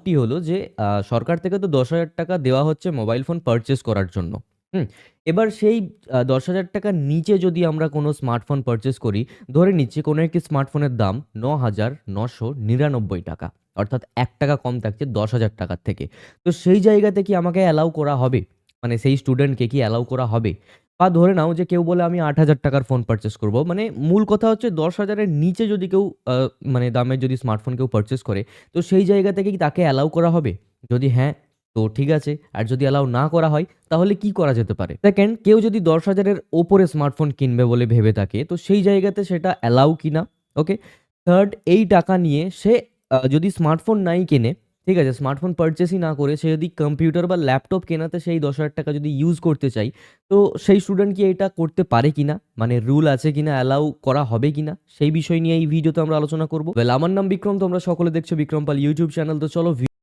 ডাউটটি হলো যে সরকার থেকে তো ১০,০০০ টাকা দেওয়া হচ্ছে মোবাইল ফোন পারচেজ করার জন্য। হুম? এবার সেই ১০,০০০ টাকার নিচে যদি আমরা কোনো স্মার্টফোন পারচেজ করি, ধরে নিচ্ছি কোনো একটি স্মার্টফোনের দাম ৳৯,৯৯৯ অর্থাৎ ৳১ কম থাকছে ১০,০০০ টাকার থেকে। তো সেই জায়গাতে কি আমাকে অ্যালাউ করা হবে? মানে সেই স্টুডেন্টকে কি অ্যালাউ করা হবে? বা ধরে নাও যে কেউ বলে আমি ৳৮,০০০ টাকার ফোন পারচেজ করব। মানে মূল কথা হচ্ছে ১০,০০০ এর নিচে যদি কেউ মানে দামের যদি স্মার্টফোন কেউ পারচেজ করে, তো সেই জায়গা থেকে কি তাকে অ্যালাউ করা হবে? যদি হ্যাঁ, তো ঠিক আছে। আর যদি অ্যালাউ না করা হয়, তাহলে কি করা যেতে পারে? সেকেন্ড, কেউ যদি ১০,০০০ এর ওপরে স্মার্টফোন কিনবে বলে ভেবে থাকে, তো সেই জায়গাতে সেটা অ্যালাউ কিনা? ওকে। থার্ড, এই টাকা নিয়ে সে যদি স্মার্টফোন নাই কেনে, ঠিক আছে? স্মার্টফোন পারচেজই না করে সে যদি কম্পিউটার বা ল্যাপটপ কেনাতে সেই ১০,০০০ টাকা যদি ইউজ করতে চায়, তো সেই স্টুডেন্ট কি এটা করতে পারে কিনা? মানে রুল আছে কিনা? অ্যালাউ করা হবে কিনা? সেই বিষয় নিয়ে এই ভিডিওতে আমরা আলোচনা করব। ওয়েল, আমার নাম বিক্রম। তোমরা সকলে দেখছো বিক্রম পাল ইউটিউব চ্যানেল। তো চলো